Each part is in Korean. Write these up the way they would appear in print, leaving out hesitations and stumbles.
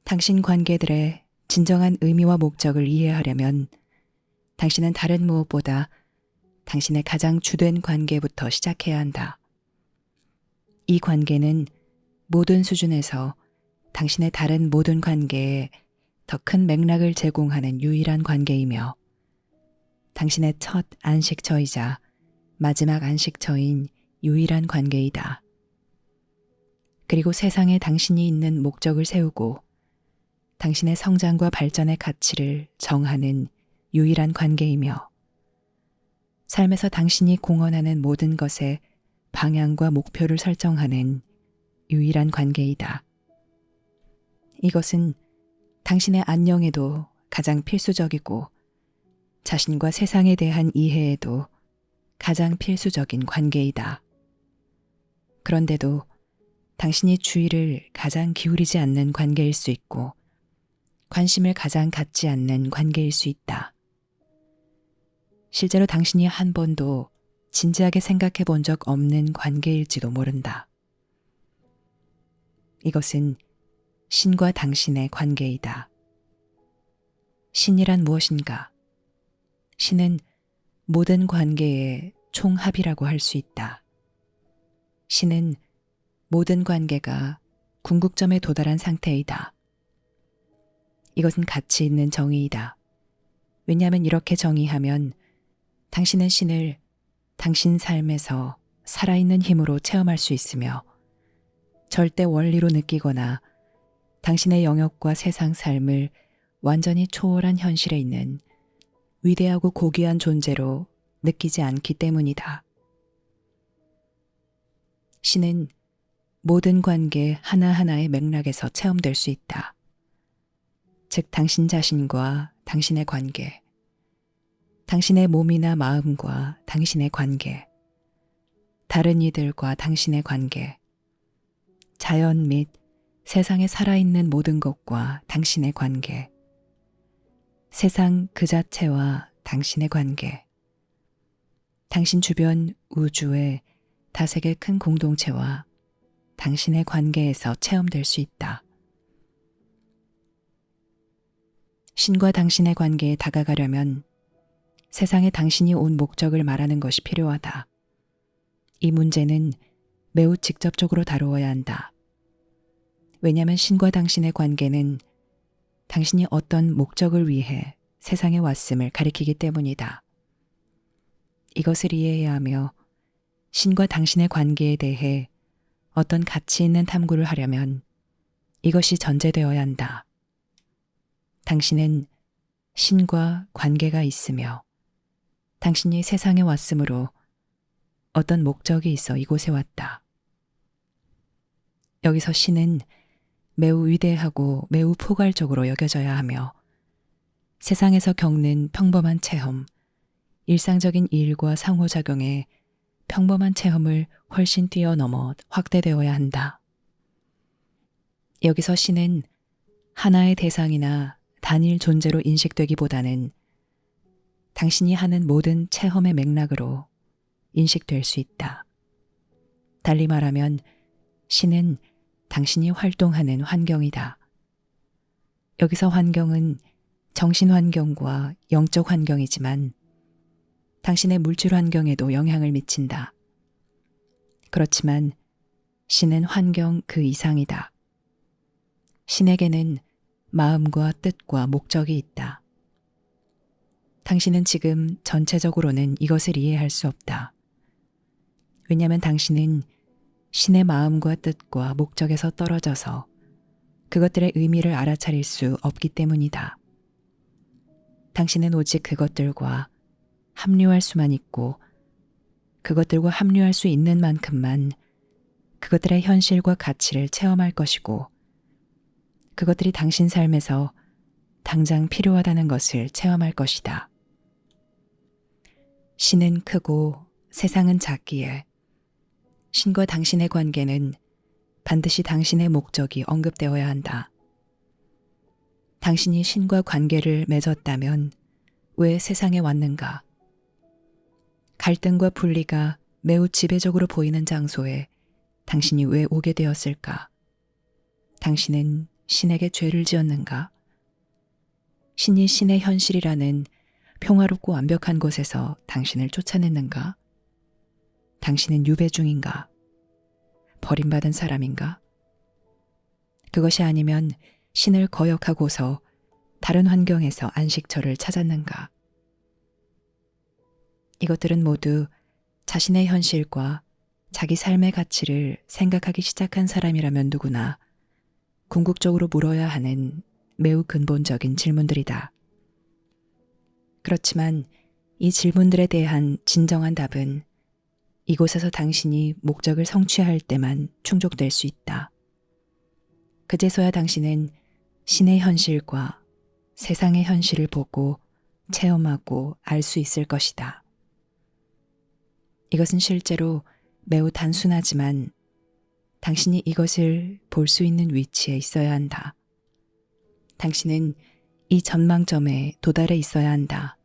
당신 관계들의 진정한 의미와 목적을 이해하려면 당신은 다른 무엇보다 당신의 가장 주된 관계부터 시작해야 한다. 이 관계는 모든 수준에서 당신의 다른 모든 관계에 더 큰 맥락을 제공하는 유일한 관계이며 당신의 첫 안식처이자 마지막 안식처인 유일한 관계이다. 그리고 세상에 당신이 있는 목적을 세우고 당신의 성장과 발전의 가치를 정하는 유일한 관계이며 삶에서 당신이 공헌하는 모든 것에 방향과 목표를 설정하는 유일한 관계이다. 이것은 당신의 안녕에도 가장 필수적이고 자신과 세상에 대한 이해에도 가장 필수적인 관계이다. 그런데도 당신이 주의를 가장 기울이지 않는 관계일 수 있고 관심을 가장 갖지 않는 관계일 수 있다. 실제로 당신이 한 번도 진지하게 생각해 본 적 없는 관계일지도 모른다. 이것은 신과 당신의 관계이다. 신이란 무엇인가? 신은 모든 관계의 총합이라고 할 수 있다. 신은 모든 관계가 궁극점에 도달한 상태이다. 이것은 가치 있는 정의이다. 왜냐하면 이렇게 정의하면 당신은 신을 당신 삶에서 살아있는 힘으로 체험할 수 있으며 절대 원리로 느끼거나 당신의 영역과 세상 삶을 완전히 초월한 현실에 있는 위대하고 고귀한 존재로 느끼지 않기 때문이다. 신은 모든 관계 하나하나의 맥락에서 체험될 수 있다. 즉 당신 자신과 당신의 관계, 당신의 몸이나 마음과 당신의 관계, 다른 이들과 당신의 관계, 자연 및 세상에 살아있는 모든 것과 당신의 관계, 세상 그 자체와 당신의 관계, 당신 주변 우주의 다색의 큰 공동체와 당신의 관계에서 체험될 수 있다. 신과 당신의 관계에 다가가려면 세상에 당신이 온 목적을 말하는 것이 필요하다. 이 문제는 매우 직접적으로 다루어야 한다. 왜냐하면 신과 당신의 관계는 당신이 어떤 목적을 위해 세상에 왔음을 가리키기 때문이다. 이것을 이해해야 하며 신과 당신의 관계에 대해 어떤 가치 있는 탐구를 하려면 이것이 전제되어야 한다. 당신은 신과 관계가 있으며 당신이 세상에 왔으므로 어떤 목적이 있어 이곳에 왔다. 여기서 신은 매우 위대하고 매우 포괄적으로 여겨져야 하며 세상에서 겪는 평범한 체험, 일상적인 일과 상호작용에 평범한 체험을 훨씬 뛰어넘어 확대되어야 한다. 여기서 신은 하나의 대상이나 단일 존재로 인식되기보다는 당신이 하는 모든 체험의 맥락으로 인식될 수 있다. 달리 말하면 신은 당신이 활동하는 환경이다. 여기서 환경은 정신 환경과 영적 환경이지만 당신의 물질 환경에도 영향을 미친다. 그렇지만 신은 환경 그 이상이다. 신에게는 마음과 뜻과 목적이 있다. 당신은 지금 전체적으로는 이것을 이해할 수 없다. 왜냐하면 당신은 신의 마음과 뜻과 목적에서 떨어져서 그것들의 의미를 알아차릴 수 없기 때문이다. 당신은 오직 그것들과 합류할 수만 있고 그것들과 합류할 수 있는 만큼만 그것들의 현실과 가치를 체험할 것이고 그것들이 당신 삶에서 당장 필요하다는 것을 체험할 것이다. 신은 크고 세상은 작기에 신과 당신의 관계는 반드시 당신의 목적이 언급되어야 한다. 당신이 신과 관계를 맺었다면 왜 세상에 왔는가? 갈등과 분리가 매우 지배적으로 보이는 장소에 당신이 왜 오게 되었을까? 당신은 신에게 죄를 지었는가? 신이 신의 현실이라는 평화롭고 완벽한 곳에서 당신을 쫓아냈는가? 당신은 유배 중인가? 버림받은 사람인가? 그것이 아니면 신을 거역하고서 다른 환경에서 안식처를 찾았는가? 이것들은 모두 자신의 현실과 자기 삶의 가치를 생각하기 시작한 사람이라면 누구나 궁극적으로 물어야 하는 매우 근본적인 질문들이다. 그렇지만 이 질문들에 대한 진정한 답은 이곳에서 당신이 목적을 성취할 때만 충족될 수 있다. 그제서야 당신은 신의 현실과 세상의 현실을 보고 체험하고 알 수 있을 것이다. 이것은 실제로 매우 단순하지만 당신이 이것을 볼 수 있는 위치에 있어야 한다. 당신은 이 전망점에 도달해 있어야 한다.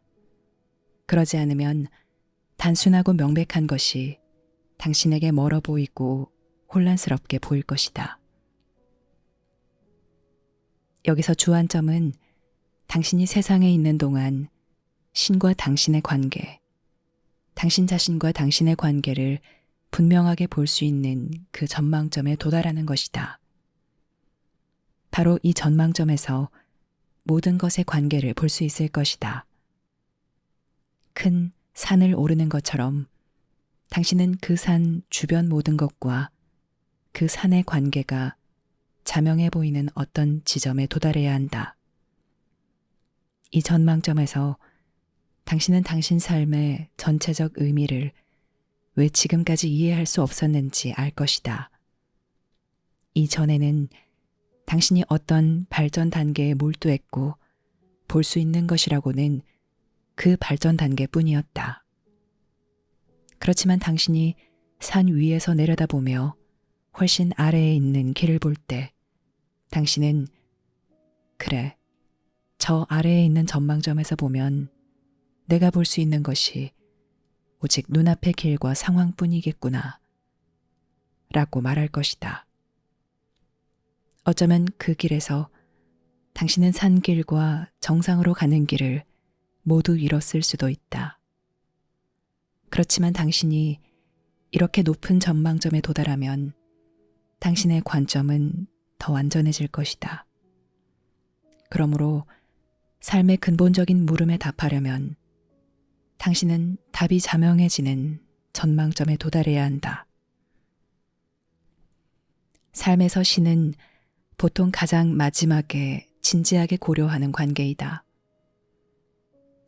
그러지 않으면 단순하고 명백한 것이 당신에게 멀어 보이고 혼란스럽게 보일 것이다. 여기서 주안점은 당신이 세상에 있는 동안 신과 당신의 관계, 당신 자신과 당신의 관계를 분명하게 볼 수 있는 그 전망점에 도달하는 것이다. 바로 이 전망점에서 모든 것의 관계를 볼 수 있을 것이다. 큰 산을 오르는 것처럼 당신은 그 산 주변 모든 것과 그 산의 관계가 자명해 보이는 어떤 지점에 도달해야 한다. 이 전망점에서 당신은 당신 삶의 전체적 의미를 왜 지금까지 이해할 수 없었는지 알 것이다. 이전에는 당신이 어떤 발전 단계에 몰두했고 볼 수 있는 것이라고는 그 발전 단계뿐이었다. 그렇지만 당신이 산 위에서 내려다보며 훨씬 아래에 있는 길을 볼 때 당신은 그래, 저 아래에 있는 전망점에서 보면 내가 볼 수 있는 것이 오직 눈앞의 길과 상황뿐이겠구나 라고 말할 것이다. 어쩌면 그 길에서 당신은 산길과 정상으로 가는 길을 모두 잃었을 수도 있다. 그렇지만 당신이 이렇게 높은 전망점에 도달하면 당신의 관점은 더 완전해질 것이다. 그러므로 삶의 근본적인 물음에 답하려면 당신은 답이 자명해지는 전망점에 도달해야 한다. 삶에서 신은 보통 가장 마지막에 진지하게 고려하는 관계이다.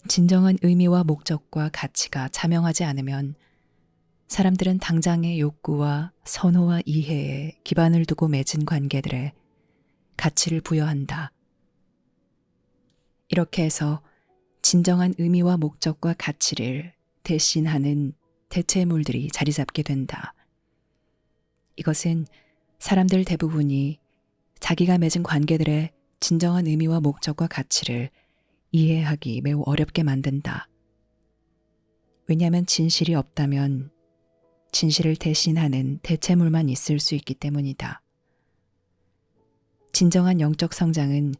진정한 의미와 목적과 가치가 자명하지 않으면 사람들은 당장의 욕구와 선호와 이해에 기반을 두고 맺은 관계들에 가치를 부여한다. 이렇게 해서 진정한 의미와 목적과 가치를 대신하는 대체물들이 자리 잡게 된다. 이것은 사람들 대부분이 자기가 맺은 관계들의 진정한 의미와 목적과 가치를 이해하기 매우 어렵게 만든다. 왜냐하면 진실이 없다면 진실을 대신하는 대체물만 있을 수 있기 때문이다. 진정한 영적 성장은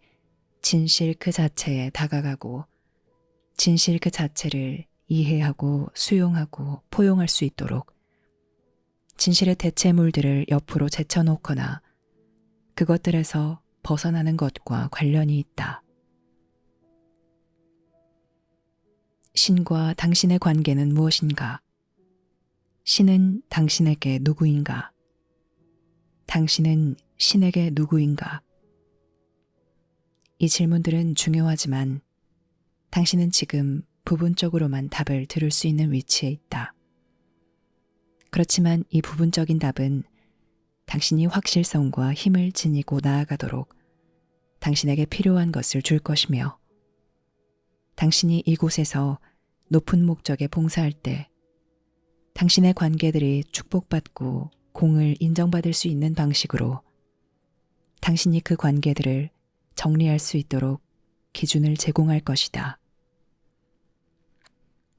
진실 그 자체에 다가가고 진실 그 자체를 이해하고 수용하고 포용할 수 있도록 진실의 대체물들을 옆으로 제쳐놓거나 그것들에서 벗어나는 것과 관련이 있다. 신과 당신의 관계는 무엇인가? 신은 당신에게 누구인가? 당신은 신에게 누구인가? 이 질문들은 중요하지만 당신은 지금 부분적으로만 답을 들을 수 있는 위치에 있다. 그렇지만 이 부분적인 답은 당신이 확실성과 힘을 지니고 나아가도록 당신에게 필요한 것을 줄 것이며 당신이 이곳에서 높은 목적에 봉사할 때 당신의 관계들이 축복받고 공을 인정받을 수 있는 방식으로 당신이 그 관계들을 정리할 수 있도록 기준을 제공할 것이다.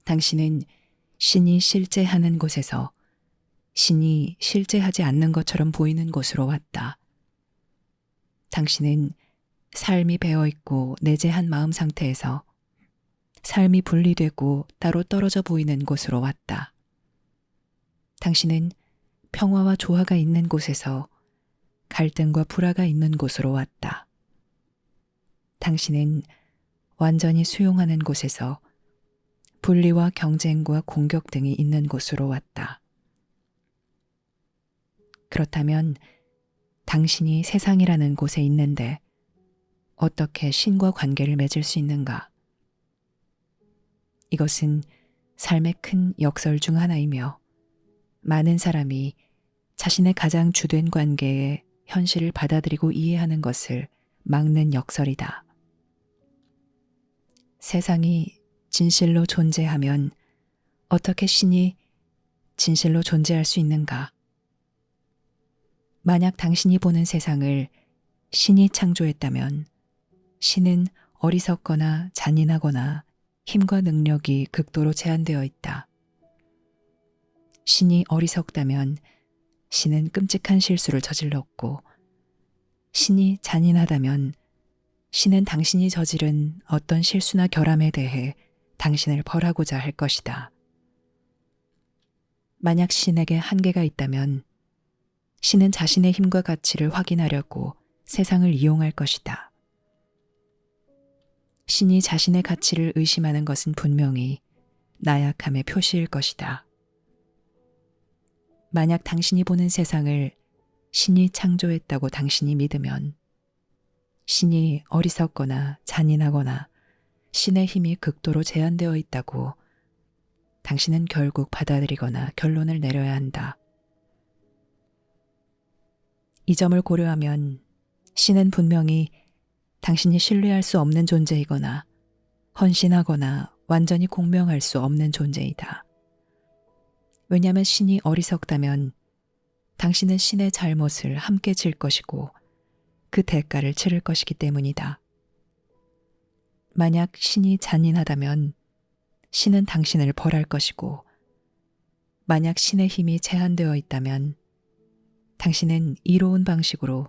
당신은 신이 실제하는 곳에서 신이 실제하지 않는 것처럼 보이는 곳으로 왔다. 당신은 삶이 배어있고 내재한 마음 상태에서 삶이 분리되고 따로 떨어져 보이는 곳으로 왔다. 당신은 평화와 조화가 있는 곳에서 갈등과 불화가 있는 곳으로 왔다. 당신은 완전히 수용하는 곳에서 분리와 경쟁과 공격 등이 있는 곳으로 왔다. 그렇다면 당신이 세상이라는 곳에 있는데 어떻게 신과 관계를 맺을 수 있는가? 이것은 삶의 큰 역설 중 하나이며 많은 사람이 자신의 가장 주된 관계의 현실을 받아들이고 이해하는 것을 막는 역설이다. 세상이 진실로 존재하면 어떻게 신이 진실로 존재할 수 있는가? 만약 당신이 보는 세상을 신이 창조했다면 신은 어리석거나 잔인하거나 힘과 능력이 극도로 제한되어 있다. 신이 어리석다면 신은 끔찍한 실수를 저질렀고, 신이 잔인하다면 신은 당신이 저지른 어떤 실수나 결함에 대해 당신을 벌하고자 할 것이다. 만약 신에게 한계가 있다면 신은 자신의 힘과 가치를 확인하려고 세상을 이용할 것이다. 신이 자신의 가치를 의심하는 것은 분명히 나약함의 표시일 것이다. 만약 당신이 보는 세상을 신이 창조했다고 당신이 믿으면 신이 어리석거나 잔인하거나 신의 힘이 극도로 제한되어 있다고 당신은 결국 받아들이거나 결론을 내려야 한다. 이 점을 고려하면 신은 분명히 당신이 신뢰할 수 없는 존재이거나 헌신하거나 완전히 공명할 수 없는 존재이다. 왜냐하면 신이 어리석다면 당신은 신의 잘못을 함께 질 것이고 그 대가를 치를 것이기 때문이다. 만약 신이 잔인하다면 신은 당신을 벌할 것이고, 만약 신의 힘이 제한되어 있다면 당신은 이로운 방식으로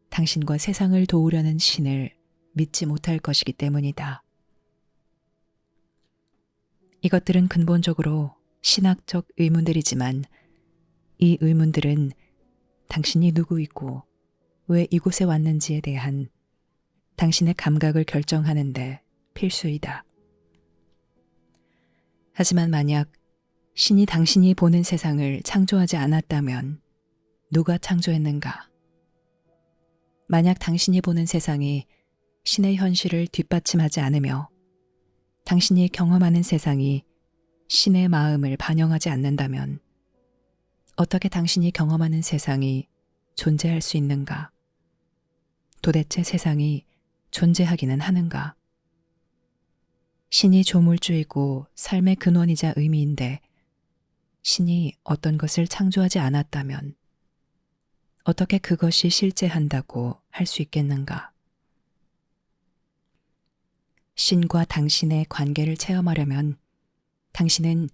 당신과 세상을 도우려는 신을 믿지 못할 것이기 때문이다. 이것들은 근본적으로 신학적 의문들이지만 이 의문들은 당신이 누구이고 왜 이곳에 왔는지에 대한 당신의 감각을 결정하는데 필수이다. 하지만 만약 신이 당신이 보는 세상을 창조하지 않았다면 누가 창조했는가? 만약 당신이 보는 세상이 신의 현실을 뒷받침하지 않으며 당신이 경험하는 세상이 신의 마음을 반영하지 않는다면 어떻게 당신이 경험하는 세상이 존재할 수 있는가? 도대체 세상이 존재하기는 하는가? 신이 조물주이고 삶의 근원이자 의미인데 신이 어떤 것을 창조하지 않았다면 어떻게 그것이 실제한다고 할 수 있겠는가? 신과 당신의 관계를 체험하려면 당신은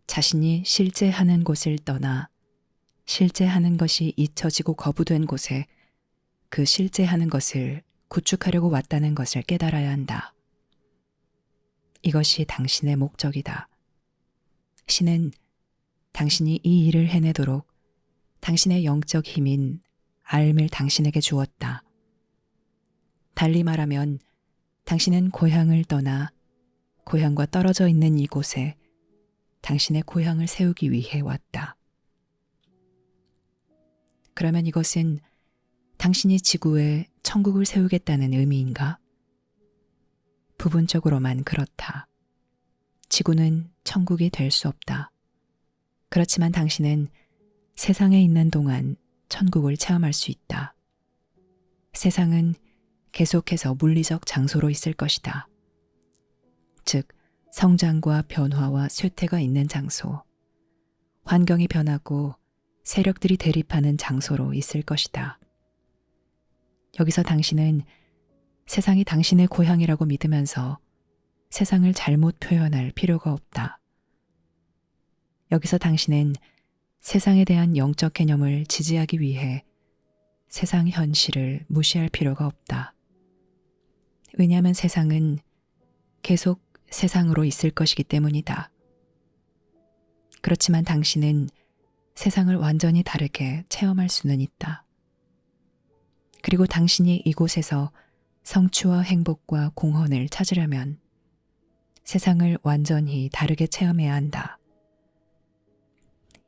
자신이 실제하는 곳을 떠나 실제하는 것이 잊혀지고 거부된 곳에 그 실제하는 것을 구축하려고 왔다는 것을 깨달아야 한다. 이것이 당신의 목적이다. 신은 당신이 이 일을 해내도록 당신의 영적 힘인 알을 당신에게 주었다. 달리 말하면 당신은 고향을 떠나 고향과 떨어져 있는 이곳에 당신의 고향을 세우기 위해 왔다. 그러면 이것은 당신이 지구에 천국을 세우겠다는 의미인가? 부분적으로만 그렇다. 지구는 천국이 될 수 없다. 그렇지만 당신은 세상에 있는 동안 천국을 체험할 수 있다. 세상은 계속해서 물리적 장소로 있을 것이다. 즉, 성장과 변화와 쇠퇴가 있는 장소, 환경이 변하고 세력들이 대립하는 장소로 있을 것이다. 여기서 당신은 세상이 당신의 고향이라고 믿으면서 세상을 잘못 표현할 필요가 없다. 여기서 당신은 세상에 대한 영적 개념을 지지하기 위해 세상 현실을 무시할 필요가 없다. 왜냐하면 세상은 계속 세상으로 있을 것이기 때문이다. 그렇지만 당신은 세상을 완전히 다르게 체험할 수는 있다. 그리고 당신이 이곳에서 성취와 행복과 공헌을 찾으려면 세상을 완전히 다르게 체험해야 한다.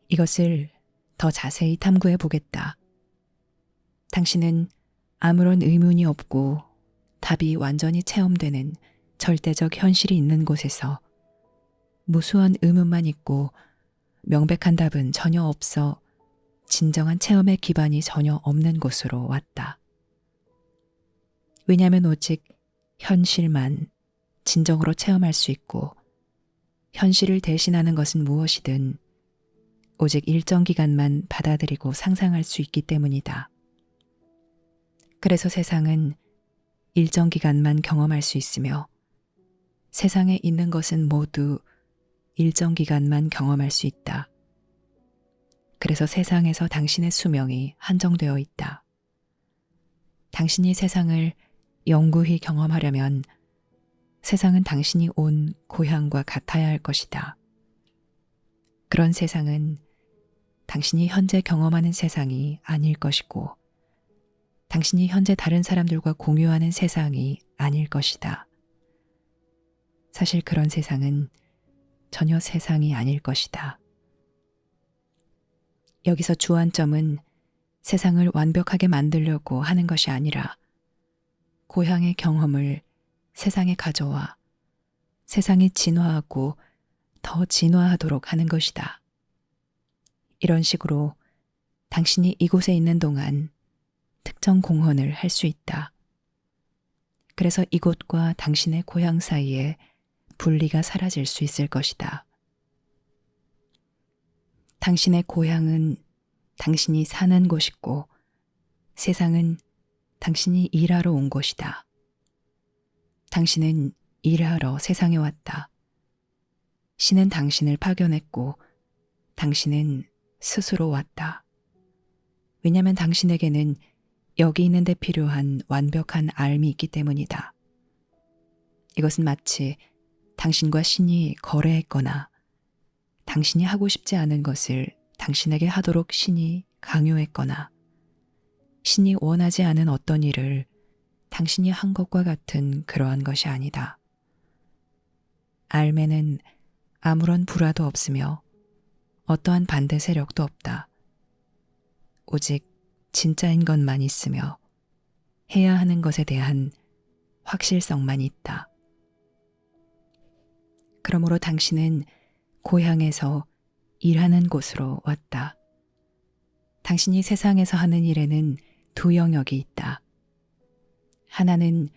이것을 더 자세히 탐구해 보겠다. 당신은 아무런 의문이 없고 답이 완전히 체험되는 절대적 현실이 있는 곳에서 무수한 의문만 있고 명백한 답은 전혀 없어 진정한 체험의 기반이 전혀 없는 곳으로 왔다. 왜냐하면 오직 현실만 진정으로 체험할 수 있고 현실을 대신하는 것은 무엇이든 오직 일정 기간만 받아들이고 상상할 수 있기 때문이다. 그래서 세상은 일정 기간만 경험할 수 있으며 세상에 있는 것은 모두 일정 기간만 경험할 수 있다. 그래서 세상에서 당신의 수명이 한정되어 있다. 당신이 세상을 영구히 경험하려면 세상은 당신이 온 고향과 같아야 할 것이다. 그런 세상은 당신이 현재 경험하는 세상이 아닐 것이고 당신이 현재 다른 사람들과 공유하는 세상이 아닐 것이다. 사실 그런 세상은 전혀 세상이 아닐 것이다. 여기서 주안점은 세상을 완벽하게 만들려고 하는 것이 아니라 고향의 경험을 세상에 가져와 세상이 진화하고 더 진화하도록 하는 것이다. 이런 식으로 당신이 이곳에 있는 동안 특정 공헌을 할 수 있다. 그래서 이곳과 당신의 고향 사이에 분리가 사라질 수 있을 것이다. 당신의 고향은 당신이 사는 곳이고 세상은 당신이 일하러 온 곳이다. 당신은 일하러 세상에 왔다. 신은 당신을 파견했고 당신은 스스로 왔다. 왜냐하면 당신에게는 여기 있는 데 필요한 완벽한 알미 있기 때문이다. 이것은 마치 당신과 신이 거래했거나 당신이 하고 싶지 않은 것을 당신에게 하도록 신이 강요했거나 신이 원하지 않은 어떤 일을 당신이 한 것과 같은 그러한 것이 아니다. 알매는 아무런 불화도 없으며 어떠한 반대 세력도 없다. 오직 진짜인 것만 있으며 해야 하는 것에 대한 확실성만 있다. 그러므로 당신은 고향에서 일하는 곳으로 왔다. 당신이 세상에서 하는 일에는 두 영역이 있다. 하나는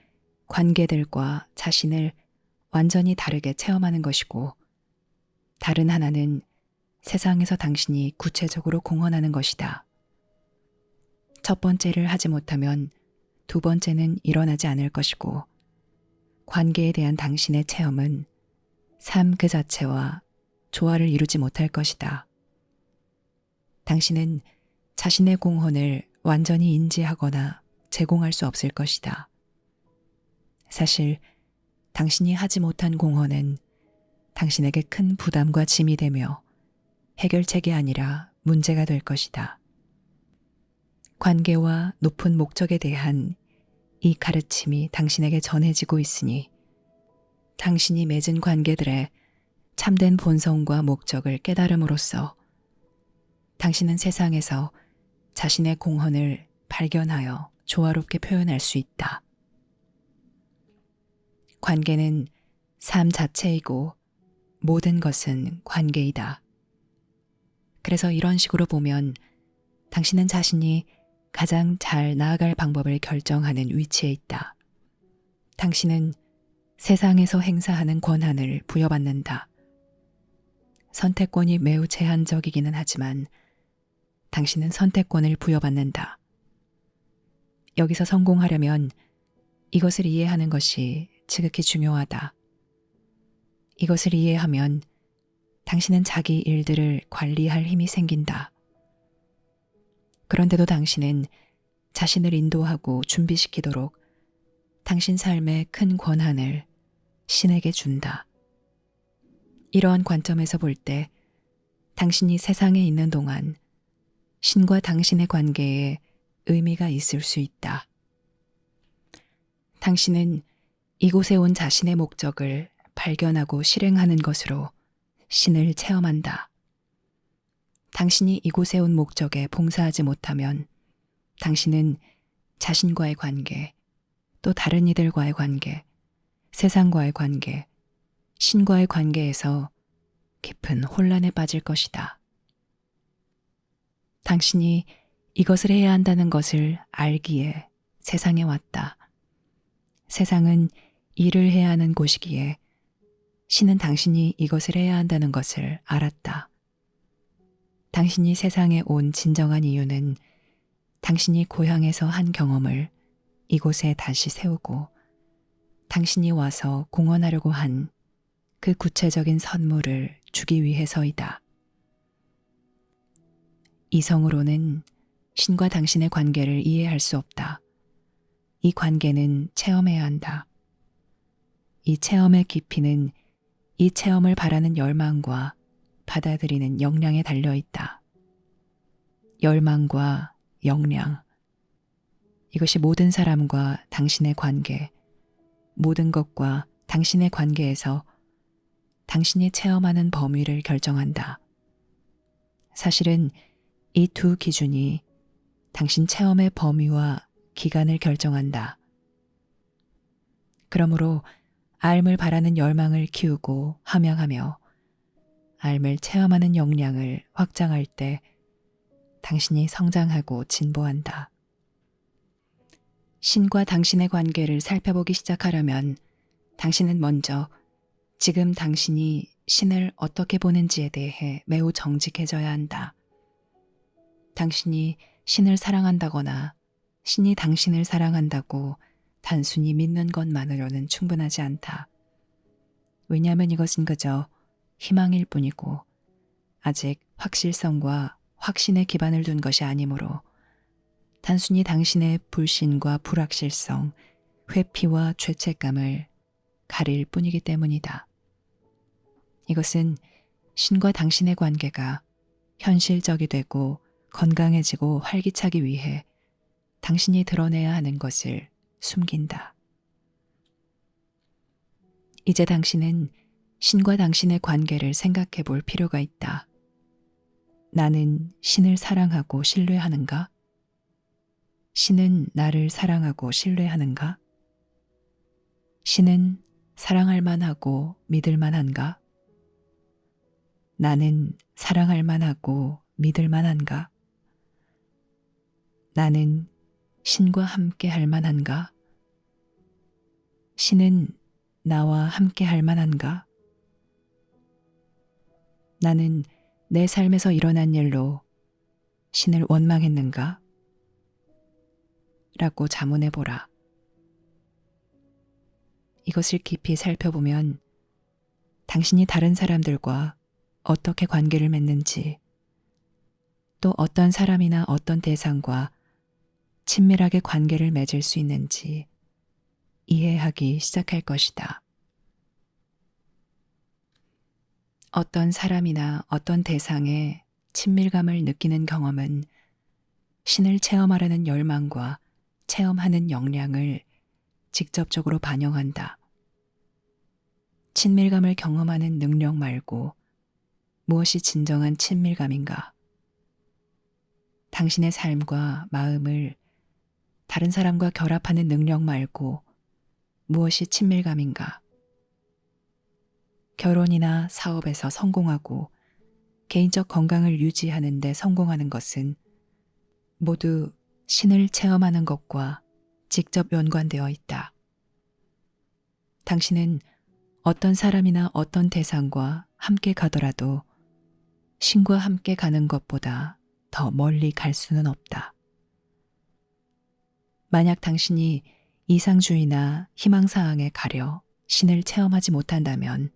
관계들과 자신을 완전히 다르게 체험하는 것이고 다른 하나는 세상에서 당신이 구체적으로 공헌하는 것이다. 첫 번째를 하지 못하면 두 번째는 일어나지 않을 것이고 관계에 대한 당신의 체험은 삶 그 자체와 조화를 이루지 못할 것이다. 당신은 자신의 공헌을 완전히 인지하거나 제공할 수 없을 것이다. 사실 당신이 하지 못한 공헌은 당신에게 큰 부담과 짐이 되며 해결책이 아니라 문제가 될 것이다. 관계와 높은 목적에 대한 이 가르침이 당신에게 전해지고 있으니 당신이 맺은 관계들의 참된 본성과 목적을 깨달음으로써 당신은 세상에서 자신의 공헌을 발견하여 조화롭게 표현할 수 있다. 관계는 삶 자체이고 모든 것은 관계이다. 그래서 이런 식으로 보면 당신은 자신이 가장 잘 나아갈 방법을 결정하는 위치에 있다. 당신은 세상에서 행사하는 권한을 부여받는다. 선택권이 매우 제한적이기는 하지만 당신은 선택권을 부여받는다. 여기서 성공하려면 이것을 이해하는 것이 지극히 중요하다. 이것을 이해하면 당신은 자기 일들을 관리할 힘이 생긴다. 그런데도 당신은 자신을 인도하고 준비시키도록 당신 삶의 큰 권한을 신에게 준다. 이러한 관점에서 볼 때 당신이 세상에 있는 동안 신과 당신의 관계에 의미가 있을 수 있다. 당신은 이곳에 온 자신의 목적을 발견하고 실행하는 것으로 신을 체험한다. 당신이 이곳에 온 목적에 봉사하지 못하면 당신은 자신과의 관계, 또 다른 이들과의 관계, 세상과의 관계, 신과의 관계에서 깊은 혼란에 빠질 것이다. 당신이 이것을 해야 한다는 것을 알기에 세상에 왔다. 세상은 일을 해야 하는 곳이기에 신은 당신이 이것을 해야 한다는 것을 알았다. 당신이 세상에 온 진정한 이유는 당신이 고향에서 한 경험을 이곳에 다시 세우고 당신이 와서 공헌하려고 한 그 구체적인 선물을 주기 위해서이다. 이성으로는 신과 당신의 관계를 이해할 수 없다. 이 관계는 체험해야 한다. 이 체험의 깊이는 이 체험을 바라는 열망과 받아들이는 역량에 달려있다. 열망과 역량. 이것이 모든 사람과 당신의 관계, 모든 것과 당신의 관계에서 당신이 체험하는 범위를 결정한다. 사실은 이 두 기준이 당신 체험의 범위와 기간을 결정한다. 그러므로 알을 바라는 열망을 키우고 함양하며 알을 체험하는 역량을 확장할 때 당신이 성장하고 진보한다. 신과 당신의 관계를 살펴보기 시작하려면 당신은 먼저 지금 당신이 신을 어떻게 보는지에 대해 매우 정직해져야 한다. 당신이 신을 사랑한다거나 신이 당신을 사랑한다고 단순히 믿는 것만으로는 충분하지 않다. 왜냐하면 이것은 그저 희망일 뿐이고 아직 확실성과 확신에 기반을 둔 것이 아니므로 단순히 당신의 불신과 불확실성, 회피와 죄책감을 가릴 뿐이기 때문이다. 이것은 신과 당신의 관계가 현실적이 되고 건강해지고 활기차기 위해 당신이 드러내야 하는 것을 숨긴다. 이제 당신은 신과 당신의 관계를 생각해 볼 필요가 있다. 나는 신을 사랑하고 신뢰하는가? 신은 나를 사랑하고 신뢰하는가? 신은 사랑할 만하고 믿을 만한가? 나는 사랑할 만하고 믿을 만한가? 나는 신과 함께 할 만한가? 신은 나와 함께 할 만한가? 나는 내 삶에서 일어난 일로 신을 원망했는가? 라고 자문해 보라. 이것을 깊이 살펴보면 당신이 다른 사람들과 어떻게 관계를 맺는지, 또 어떤 사람이나 어떤 대상과 친밀하게 관계를 맺을 수 있는지 이해하기 시작할 것이다. 어떤 사람이나 어떤 대상의 친밀감을 느끼는 경험은 신을 체험하려는 열망과 체험하는 역량을 직접적으로 반영한다. 친밀감을 경험하는 능력 말고 무엇이 진정한 친밀감인가? 당신의 삶과 마음을 다른 사람과 결합하는 능력 말고 무엇이 친밀감인가? 결혼이나 사업에서 성공하고 개인적 건강을 유지하는 데 성공하는 것은 모두 신을 체험하는 것과 직접 연관되어 있다. 당신은 어떤 사람이나 어떤 대상과 함께 가더라도 신과 함께 가는 것보다 더 멀리 갈 수는 없다. 만약 당신이 이상주의나 희망사항에 가려 신을 체험하지 못한다면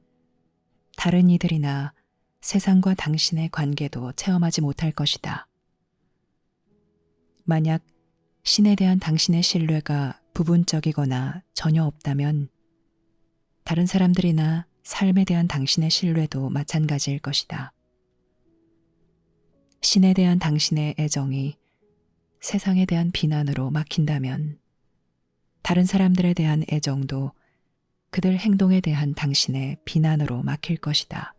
다른 이들이나 세상과 당신의 관계도 체험하지 못할 것이다. 만약 신에 대한 당신의 신뢰가 부분적이거나 전혀 없다면 다른 사람들이나 삶에 대한 당신의 신뢰도 마찬가지일 것이다. 신에 대한 당신의 애정이 세상에 대한 비난으로 막힌다면 다른 사람들에 대한 애정도 그들 행동에 대한 당신의 비난으로 막힐 것이다.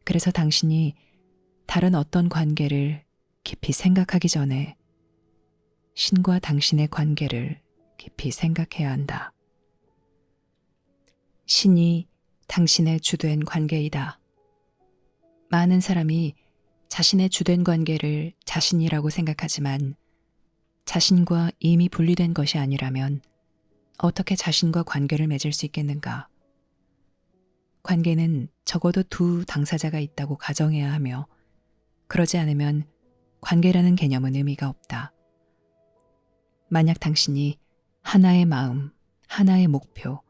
그래서 당신이 다른 어떤 관계를 깊이 생각하기 전에 신과 당신의 관계를 깊이 생각해야 한다. 신이 당신의 주된 관계이다. 많은 사람이 자신의 주된 관계를 자신이라고 생각하지만 자신과 이미 분리된 것이 아니라면 어떻게 자신과 관계를 맺을 수 있겠는가? 관계는 적어도 두 당사자가 있다고 가정해야 하며 그러지 않으면 관계라는 개념은 의미가 없다. 만약 당신이 하나의 마음, 하나의 목표,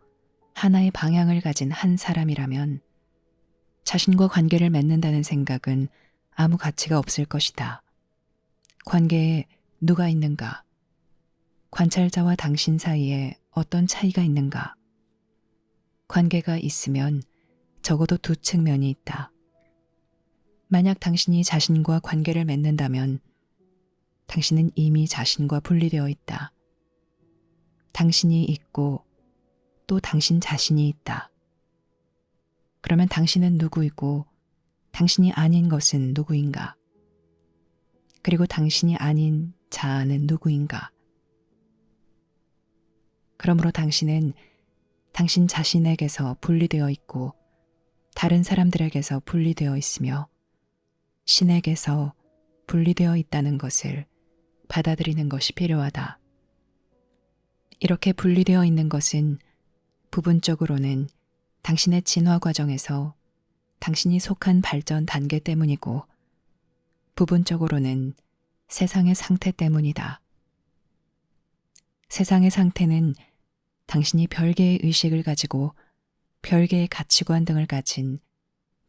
하나의 방향을 가진 한 사람이라면 자신과 관계를 맺는다는 생각은 아무 가치가 없을 것이다. 관계에 누가 있는가? 관찰자와 당신 사이에 어떤 차이가 있는가? 관계가 있으면 적어도 두 측면이 있다. 만약 당신이 자신과 관계를 맺는다면 당신은 이미 자신과 분리되어 있다. 당신이 있고 또 당신 자신이 있다. 그러면 당신은 누구이고 당신이 아닌 것은 누구인가? 그리고 당신이 아닌 자아는 누구인가? 그러므로 당신은 당신 자신에게서 분리되어 있고 다른 사람들에게서 분리되어 있으며 신에게서 분리되어 있다는 것을 받아들이는 것이 필요하다. 이렇게 분리되어 있는 것은 부분적으로는 당신의 진화 과정에서 당신이 속한 발전 단계 때문이고 부분적으로는 세상의 상태 때문이다. 세상의 상태는 당신이 별개의 의식을 가지고 별개의 가치관 등을 가진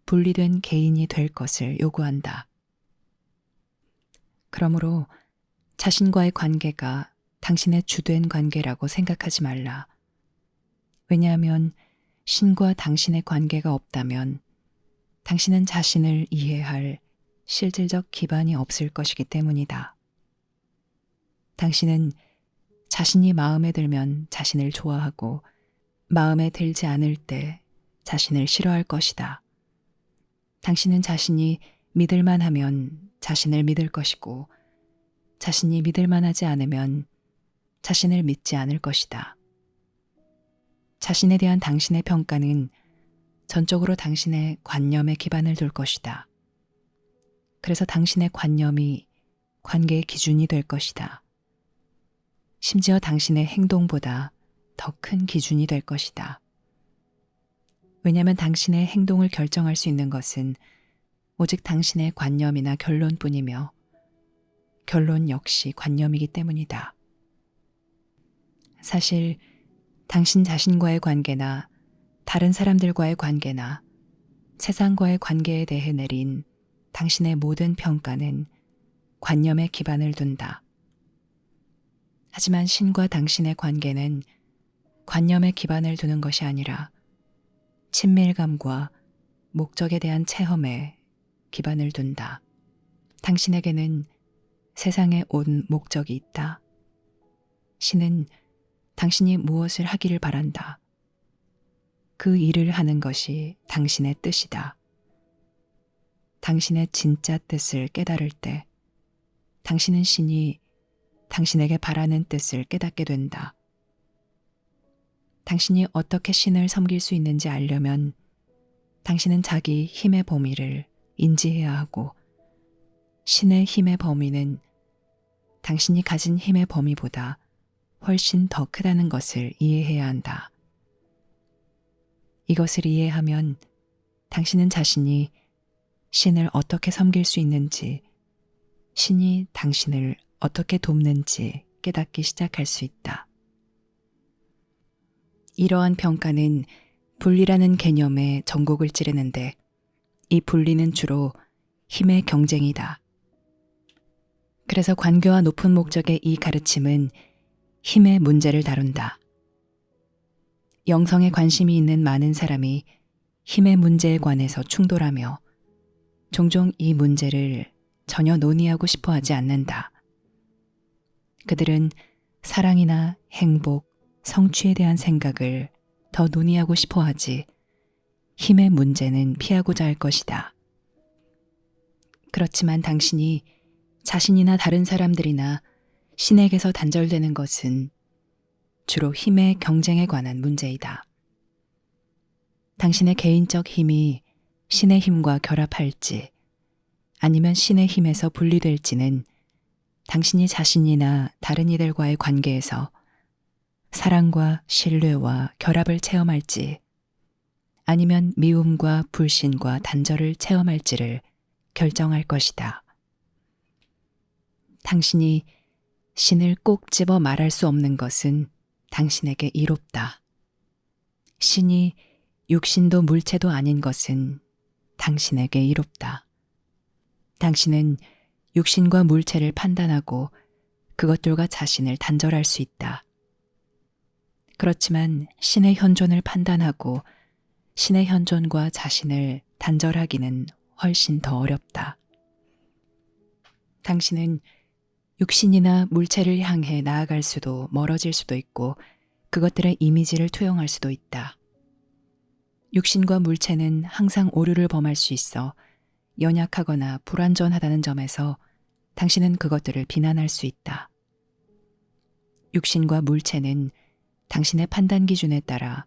분리된 개인이 될 것을 요구한다. 그러므로 자신과의 관계가 당신의 주된 관계라고 생각하지 말라. 왜냐하면 신과 당신의 관계가 없다면 당신은 자신을 이해할 실질적 기반이 없을 것이기 때문이다. 당신은 자신이 마음에 들면 자신을 좋아하고 마음에 들지 않을 때 자신을 싫어할 것이다. 당신은 자신이 믿을만 하면 자신을 믿을 것이고 자신이 믿을만 하지 않으면 자신을 믿지 않을 것이다. 자신에 대한 당신의 평가는 전적으로 당신의 관념에 기반을 둘 것이다. 그래서 당신의 관념이 관계의 기준이 될 것이다. 심지어 당신의 행동보다 더 큰 기준이 될 것이다. 왜냐하면 당신의 행동을 결정할 수 있는 것은 오직 당신의 관념이나 결론뿐이며 결론 역시 관념이기 때문이다. 사실 당신 자신과의 관계나 다른 사람들과의 관계나 세상과의 관계에 대해 내린 당신의 모든 평가는 관념에 기반을 둔다. 하지만 신과 당신의 관계는 관념에 기반을 두는 것이 아니라 친밀감과 목적에 대한 체험에 기반을 둔다. 당신에게는 세상에 온 목적이 있다. 신은 당신이 무엇을 하기를 바란다. 그 일을 하는 것이 당신의 뜻이다. 당신의 진짜 뜻을 깨달을 때 당신은 신이 당신에게 바라는 뜻을 깨닫게 된다. 당신이 어떻게 신을 섬길 수 있는지 알려면 당신은 자기 힘의 범위를 인지해야 하고 신의 힘의 범위는 당신이 가진 힘의 범위보다 훨씬 더 크다는 것을 이해해야 한다. 이것을 이해하면 당신은 자신이 신을 어떻게 섬길 수 있는지, 신이 당신을 어떻게 돕는지 깨닫기 시작할 수 있다. 이러한 평가는 분리라는 개념에 전곡을 찌르는데 이 분리는 주로 힘의 경쟁이다. 그래서 관계와 높은 목적의 이 가르침은 힘의 문제를 다룬다. 영성에 관심이 있는 많은 사람이 힘의 문제에 관해서 충돌하며 종종 이 문제를 전혀 논의하고 싶어 하지 않는다. 그들은 사랑이나 행복, 성취에 대한 생각을 더 논의하고 싶어 하지 힘의 문제는 피하고자 할 것이다. 그렇지만 당신이 자신이나 다른 사람들이나 신에게서 단절되는 것은 주로 힘의 경쟁에 관한 문제이다. 당신의 개인적 힘이 신의 힘과 결합할지 아니면 신의 힘에서 분리될지는 당신이 자신이나 다른 이들과의 관계에서 사랑과 신뢰와 결합을 체험할지 아니면 미움과 불신과 단절을 체험할지를 결정할 것이다. 당신이 신을 꼭 집어 말할 수 없는 것은 당신에게 이롭다. 신이 육신도 물체도 아닌 것은 당신에게 이롭다. 당신은 육신과 물체를 판단하고 그것들과 자신을 단절할 수 있다. 그렇지만 신의 현존을 판단하고 신의 현존과 자신을 단절하기는 훨씬 더 어렵다. 당신은 육신이나 물체를 향해 나아갈 수도 멀어질 수도 있고 그것들의 이미지를 투영할 수도 있다. 육신과 물체는 항상 오류를 범할 수 있어 연약하거나 불완전하다는 점에서 당신은 그것들을 비난할 수 있다. 육신과 물체는 당신의 판단 기준에 따라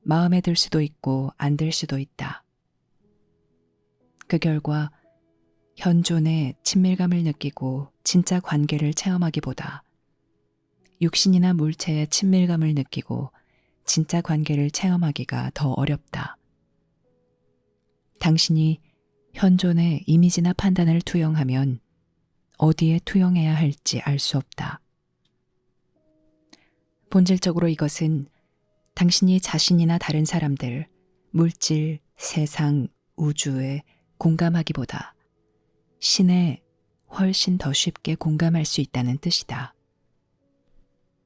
마음에 들 수도 있고 안 들 수도 있다. 그 결과 현존에 친밀감을 느끼고 진짜 관계를 체험하기보다 육신이나 물체의 친밀감을 느끼고 진짜 관계를 체험하기가 더 어렵다. 당신이 현존의 이미지나 판단을 투영하면 어디에 투영해야 할지 알 수 없다. 본질적으로 이것은 당신이 자신이나 다른 사람들, 물질, 세상, 우주에 공감하기보다 신에 훨씬 더 쉽게 공감할 수 있다는 뜻이다.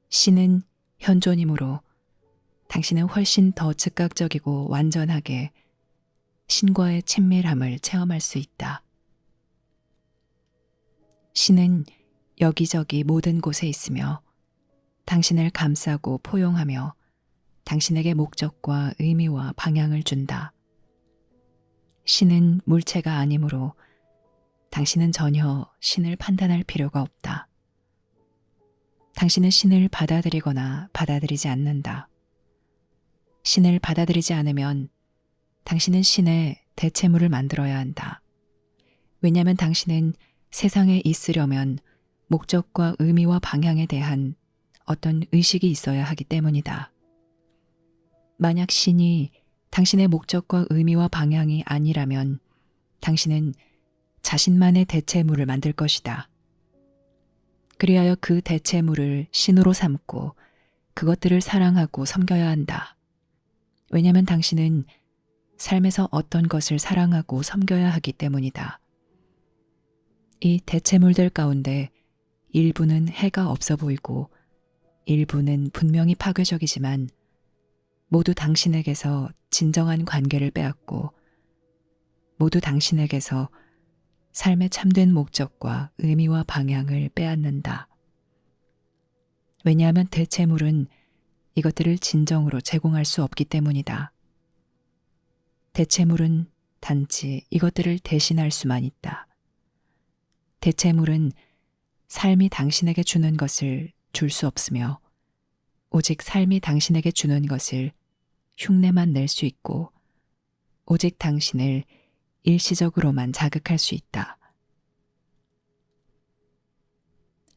신은 현존이므로 당신은 훨씬 더 즉각적이고 완전하게 신과의 친밀함을 체험할 수 있다. 신은 여기저기 모든 곳에 있으며 당신을 감싸고 포용하며 당신에게 목적과 의미와 방향을 준다. 신은 물체가 아니므로 당신은 전혀 신을 판단할 필요가 없다. 당신은 신을 받아들이거나 받아들이지 않는다. 신을 받아들이지 않으면 당신은 신의 대체물을 만들어야 한다. 왜냐하면 당신은 세상에 있으려면 목적과 의미와 방향에 대한 어떤 의식이 있어야 하기 때문이다. 만약 신이 당신의 목적과 의미와 방향이 아니라면 당신은 자신만의 대체물을 만들 것이다. 그리하여 그 대체물을 신으로 삼고 그것들을 사랑하고 섬겨야 한다. 왜냐하면 당신은 삶에서 어떤 것을 사랑하고 섬겨야 하기 때문이다. 이 대체물들 가운데 일부는 해가 없어 보이고 일부는 분명히 파괴적이지만 모두 당신에게서 진정한 관계를 빼앗고 모두 당신에게서 삶의 참된 목적과 의미와 방향을 빼앗는다. 왜냐하면 대체물은 이것들을 진정으로 제공할 수 없기 때문이다. 대체물은 단지 이것들을 대신할 수만 있다. 대체물은 삶이 당신에게 주는 것을 줄 수 없으며 오직 삶이 당신에게 주는 것을 흉내만 낼 수 있고 오직 당신을 일시적으로만 자극할 수 있다.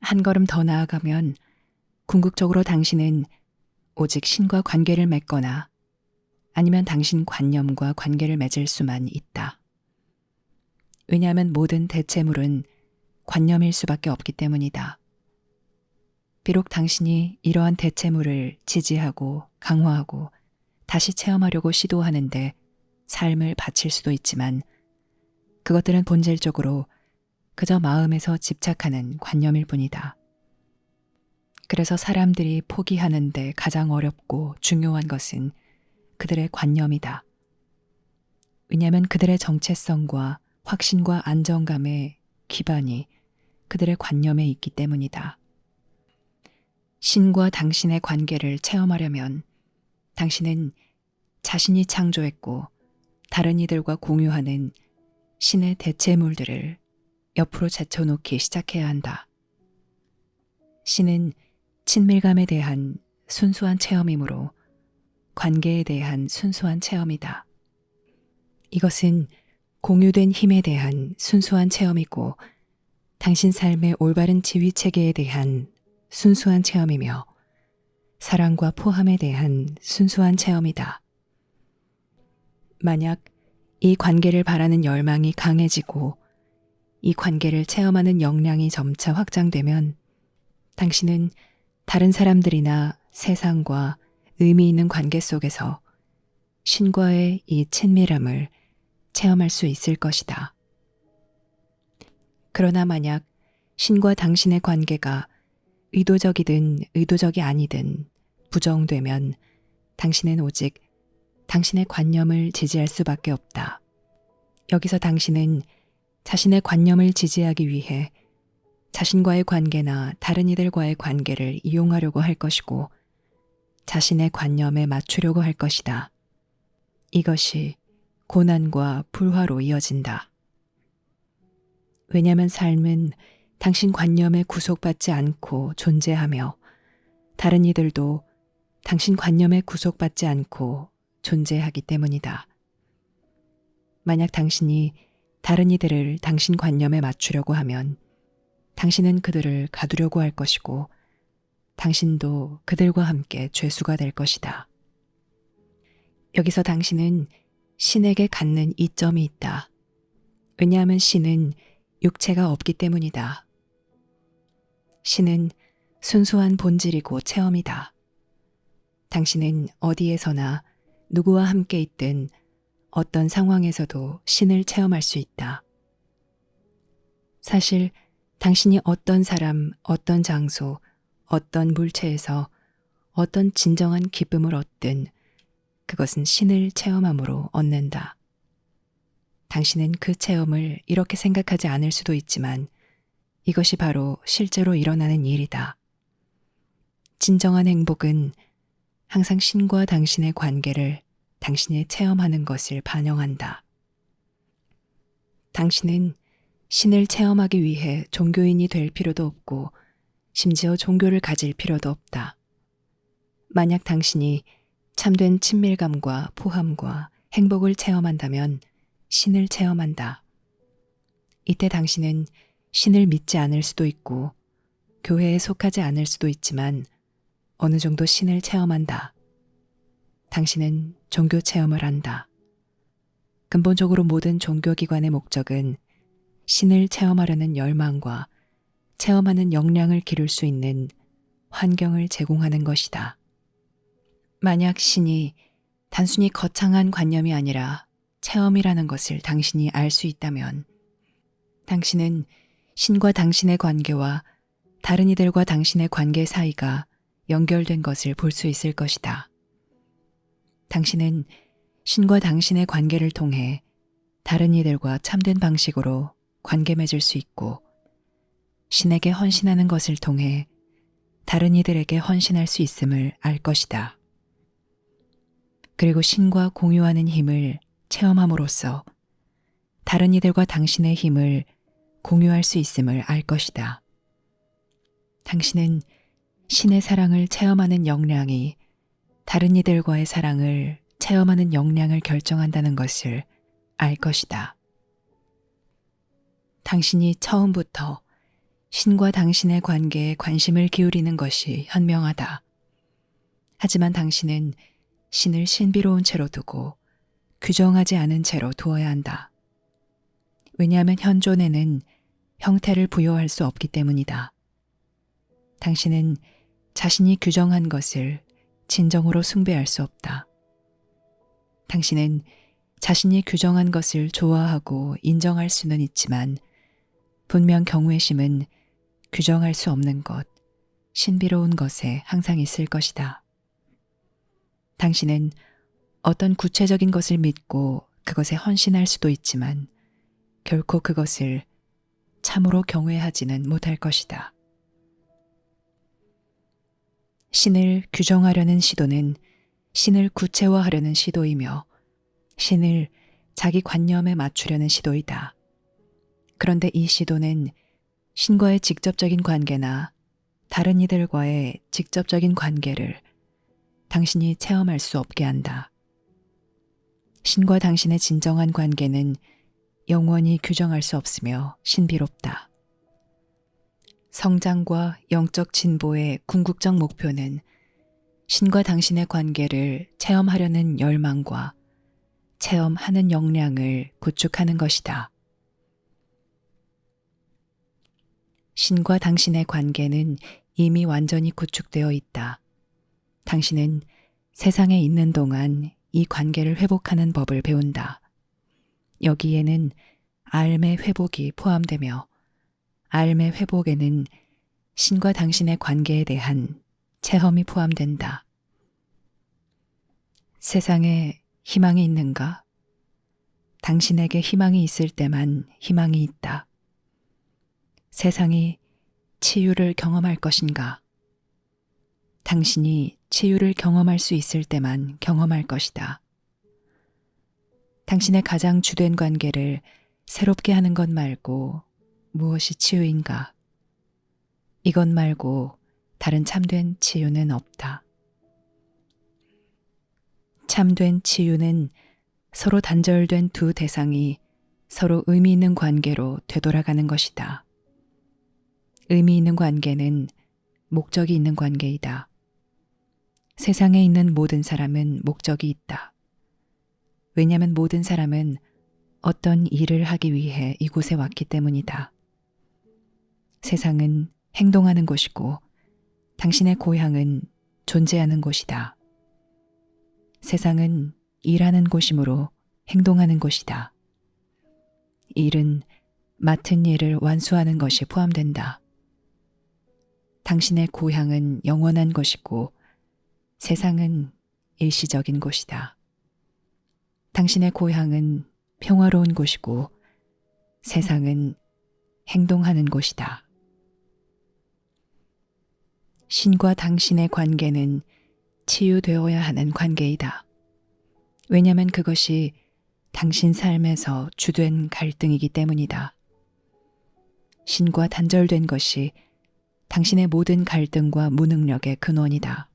한 걸음 더 나아가면 궁극적으로 당신은 오직 신과 관계를 맺거나 아니면 당신 관념과 관계를 맺을 수만 있다. 왜냐하면 모든 대체물은 관념일 수밖에 없기 때문이다. 비록 당신이 이러한 대체물을 지지하고 강화하고 다시 체험하려고 시도하는데 삶을 바칠 수도 있지만 그것들은 본질적으로 그저 마음에서 집착하는 관념일 뿐이다. 그래서 사람들이 포기하는데 가장 어렵고 중요한 것은 그들의 관념이다. 왜냐하면 그들의 정체성과 확신과 안정감의 기반이 그들의 관념에 있기 때문이다. 신과 당신의 관계를 체험하려면 당신은 자신이 창조했고 다른 이들과 공유하는 신의 대체물들을 옆으로 제쳐놓기 시작해야 한다. 신은 친밀감에 대한 순수한 체험이므로 관계에 대한 순수한 체험이다. 이것은 공유된 힘에 대한 순수한 체험이고 당신 삶의 올바른 지휘 체계에 대한 순수한 체험이며 사랑과 포함에 대한 순수한 체험이다. 만약 이 관계를 바라는 열망이 강해지고 이 관계를 체험하는 역량이 점차 확장되면 당신은 다른 사람들이나 세상과 의미 있는 관계 속에서 신과의 이 친밀함을 체험할 수 있을 것이다. 그러나 만약 신과 당신의 관계가 의도적이든 의도적이 아니든 부정되면 당신은 오직 당신의 관념을 지지할 수밖에 없다. 여기서 당신은 자신의 관념을 지지하기 위해 자신과의 관계나 다른 이들과의 관계를 이용하려고 할 것이고 자신의 관념에 맞추려고 할 것이다. 이것이 고난과 불화로 이어진다. 왜냐하면 삶은 당신 관념에 구속받지 않고 존재하며 다른 이들도 당신 관념에 구속받지 않고 존재하기 때문이다. 만약 당신이 다른 이들을 당신 관념에 맞추려고 하면 당신은 그들을 가두려고 할 것이고 당신도 그들과 함께 죄수가 될 것이다. 여기서 당신은 신에게 갖는 이점이 있다. 왜냐하면 신은 육체가 없기 때문이다. 신은 순수한 본질이고 체험이다. 당신은 어디에서나 누구와 함께 있든 어떤 상황에서도 신을 체험할 수 있다. 사실 당신이 어떤 사람, 어떤 장소, 어떤 물체에서 어떤 진정한 기쁨을 얻든 그것은 신을 체험함으로 얻는다. 당신은 그 체험을 이렇게 생각하지 않을 수도 있지만 이것이 바로 실제로 일어나는 일이다. 진정한 행복은 항상 신과 당신의 관계를 당신이 체험하는 것을 반영한다. 당신은 신을 체험하기 위해 종교인이 될 필요도 없고 심지어 종교를 가질 필요도 없다. 만약 당신이 참된 친밀감과 포함과 행복을 체험한다면 신을 체험한다. 이때 당신은 신을 믿지 않을 수도 있고 교회에 속하지 않을 수도 있지만 어느 정도 신을 체험한다. 당신은 종교 체험을 한다. 근본적으로 모든 종교기관의 목적은 신을 체험하려는 열망과 체험하는 역량을 기를 수 있는 환경을 제공하는 것이다. 만약 신이 단순히 거창한 관념이 아니라 체험이라는 것을 당신이 알 수 있다면 당신은 신과 당신의 관계와 다른 이들과 당신의 관계 사이가 연결된 것을 볼 수 있을 것이다. 당신은 신과 당신의 관계를 통해 다른 이들과 참된 방식으로 관계 맺을 수 있고 신에게 헌신하는 것을 통해 다른 이들에게 헌신할 수 있음을 알 것이다. 그리고 신과 공유하는 힘을 체험함으로써 다른 이들과 당신의 힘을 공유할 수 있음을 알 것이다. 당신은 신의 사랑을 체험하는 역량이 다른 이들과의 사랑을 체험하는 역량을 결정한다는 것을 알 것이다. 당신이 처음부터 신과 당신의 관계에 관심을 기울이는 것이 현명하다. 하지만 당신은 신을 신비로운 채로 두고 규정하지 않은 채로 두어야 한다. 왜냐하면 현존에는 형태를 부여할 수 없기 때문이다. 당신은 자신이 규정한 것을 진정으로 숭배할 수 없다. 당신은 자신이 규정한 것을 좋아하고 인정할 수는 있지만 분명 경외심은 규정할 수 없는 것, 신비로운 것에 항상 있을 것이다. 당신은 어떤 구체적인 것을 믿고 그것에 헌신할 수도 있지만 결코 그것을 참으로 경외하지는 못할 것이다. 신을 규정하려는 시도는 신을 구체화하려는 시도이며 신을 자기 관념에 맞추려는 시도이다. 그런데 이 시도는 신과의 직접적인 관계나 다른 이들과의 직접적인 관계를 당신이 체험할 수 없게 한다. 신과 당신의 진정한 관계는 영원히 규정할 수 없으며 신비롭다. 성장과 영적 진보의 궁극적 목표는 신과 당신의 관계를 체험하려는 열망과 체험하는 역량을 구축하는 것이다. 신과 당신의 관계는 이미 완전히 구축되어 있다. 당신은 세상에 있는 동안 이 관계를 회복하는 법을 배운다. 여기에는 삶의 회복이 포함되며 삶의 회복에는 신과 당신의 관계에 대한 체험이 포함된다. 세상에 희망이 있는가? 당신에게 희망이 있을 때만 희망이 있다. 세상이 치유를 경험할 것인가? 당신이 치유를 경험할 수 있을 때만 경험할 것이다. 당신의 가장 주된 관계를 새롭게 하는 것 말고 무엇이 치유인가? 이것 말고 다른 참된 치유는 없다. 참된 치유는 서로 단절된 두 대상이 서로 의미 있는 관계로 되돌아가는 것이다. 의미 있는 관계는 목적이 있는 관계이다. 세상에 있는 모든 사람은 목적이 있다. 왜냐하면 모든 사람은 어떤 일을 하기 위해 이곳에 왔기 때문이다. 세상은 행동하는 곳이고 당신의 고향은 존재하는 곳이다. 세상은 일하는 곳이므로 행동하는 곳이다. 일은 맡은 일을 완수하는 것이 포함된다. 당신의 고향은 영원한 것이고 세상은 일시적인 곳이다. 당신의 고향은 평화로운 곳이고 세상은 행동하는 곳이다. 신과 당신의 관계는 치유되어야 하는 관계이다. 왜냐하면 그것이 당신 삶에서 주된 갈등이기 때문이다. 신과 단절된 것이 당신의 모든 갈등과 무능력의 근원이다.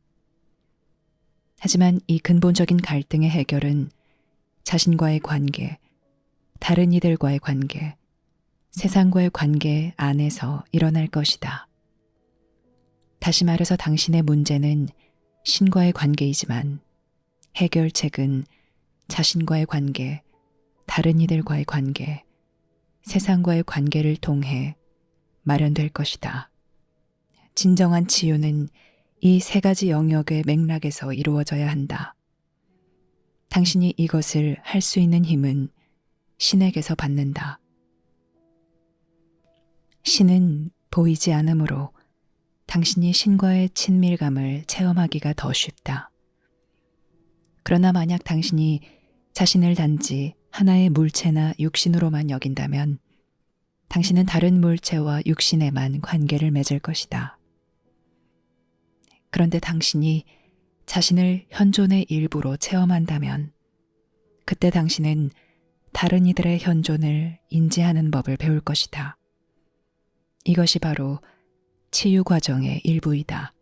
하지만 이 근본적인 갈등의 해결은 자신과의 관계, 다른 이들과의 관계, 세상과의 관계 안에서 일어날 것이다. 다시 말해서 당신의 문제는 신과의 관계이지만 해결책은 자신과의 관계, 다른 이들과의 관계, 세상과의 관계를 통해 마련될 것이다. 진정한 치유는 이 세 가지 영역의 맥락에서 이루어져야 한다. 당신이 이것을 할 수 있는 힘은 신에게서 받는다. 신은 보이지 않으므로 당신이 신과의 친밀감을 체험하기가 더 쉽다. 그러나 만약 당신이 자신을 단지 하나의 물체나 육신으로만 여긴다면 당신은 다른 물체와 육신에만 관계를 맺을 것이다. 그런데 당신이 자신을 현존의 일부로 체험한다면 그때 당신은 다른 이들의 현존을 인지하는 법을 배울 것이다. 이것이 바로 치유 과정의 일부이다.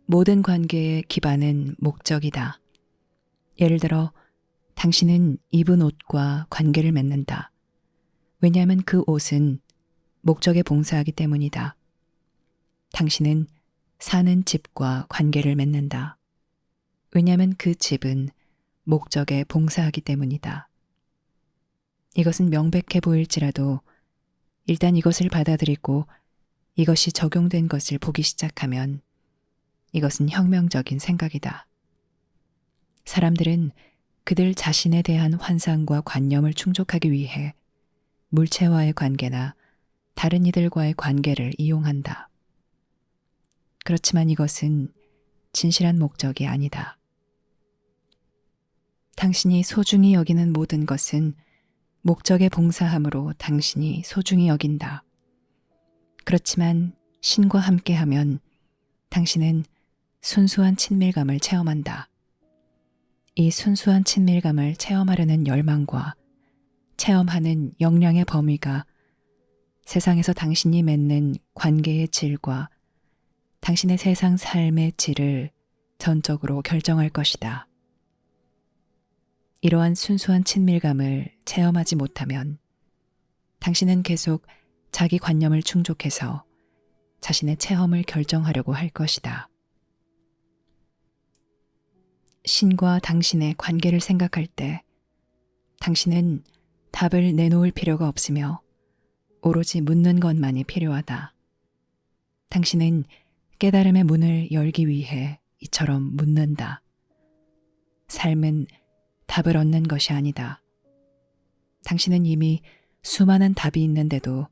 모든 관계의 기반은 목적이다. 예를 들어 당신은 입은 옷과 관계를 맺는다. 왜냐하면 그 옷은 목적에 봉사하기 때문이다. 당신은 사는 집과 관계를 맺는다. 왜냐하면 그 집은 목적에 봉사하기 때문이다. 이것은 명백해 보일지라도 일단 이것을 받아들이고 이것이 적용된 것을 보기 시작하면 이것은 혁명적인 생각이다. 사람들은 그들 자신에 대한 환상과 관념을 충족하기 위해 물체와의 관계나 다른 이들과의 관계를 이용한다. 그렇지만 이것은 진실한 목적이 아니다. 당신이 소중히 여기는 모든 것은 목적에 봉사함으로 당신이 소중히 여긴다. 그렇지만 신과 함께하면 당신은 순수한 친밀감을 체험한다. 이 순수한 친밀감을 체험하려는 열망과 체험하는 역량의 범위가 세상에서 당신이 맺는 관계의 질과 당신의 세상 삶의 질을 전적으로 결정할 것이다. 이러한 순수한 친밀감을 체험하지 못하면 당신은 계속 자기 관념을 충족해서 자신의 체험을 결정하려고 할 것이다. 신과 당신의 관계를 생각할 때 당신은 답을 내놓을 필요가 없으며 오로지 묻는 것만이 필요하다. 당신은 깨달음의 문을 열기 위해 이처럼 묻는다. 삶은 답을 얻는 것이 아니다. 당신은 이미 수많은 답이 있는데도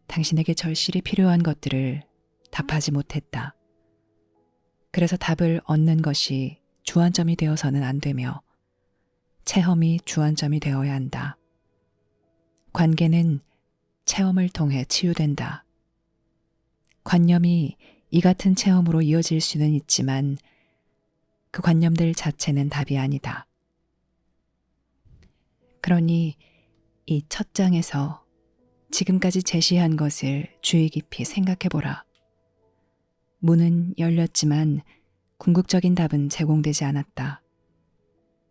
당신에게 절실히 필요한 것들을 답하지 못했다. 그래서 답을 얻는 것이 주안점이 되어서는 안 되며 체험이 주안점이 되어야 한다. 관계는 체험을 통해 치유된다. 관념이 이 같은 체험으로 이어질 수는 있지만 그 관념들 자체는 답이 아니다. 그러니 이 첫 장에서 지금까지 제시한 것을 주의 깊이 생각해보라. 문은 열렸지만 궁극적인 답은 제공되지 않았다.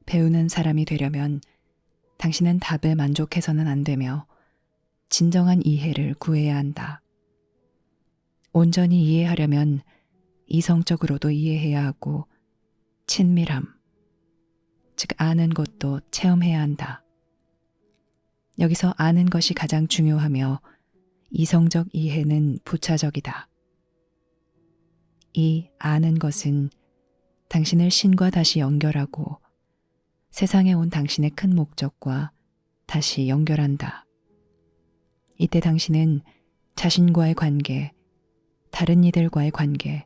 배우는 사람이 되려면 당신은 답에 만족해서는 안 되며 진정한 이해를 구해야 한다. 온전히 이해하려면 이성적으로도 이해해야 하고 친밀함, 즉 아는 것도 체험해야 한다. 여기서 아는 것이 가장 중요하며 이성적 이해는 부차적이다. 이 아는 것은 당신을 신과 다시 연결하고 세상에 온 당신의 큰 목적과 다시 연결한다. 이때 당신은 자신과의 관계, 다른 이들과의 관계,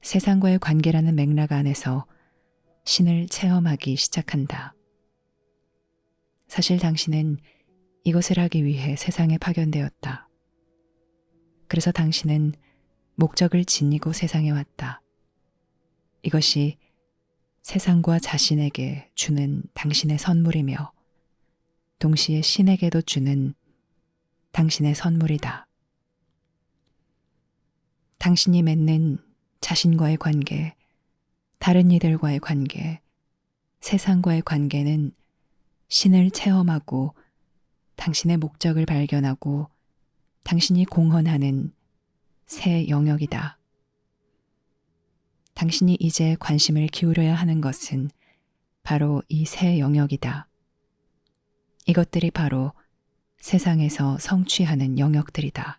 세상과의 관계라는 맥락 안에서 신을 체험하기 시작한다. 사실 당신은 이것을 하기 위해 세상에 파견되었다. 그래서 당신은 목적을 지니고 세상에 왔다. 이것이 세상과 자신에게 주는 당신의 선물이며 동시에 신에게도 주는 당신의 선물이다. 당신이 맺는 자신과의 관계, 다른 이들과의 관계, 세상과의 관계는 신을 체험하고 당신의 목적을 발견하고 당신이 공헌하는 새 영역이다. 당신이 이제 관심을 기울여야 하는 것은 바로 이 새 영역이다. 이것들이 바로 세상에서 성취하는 영역들이다.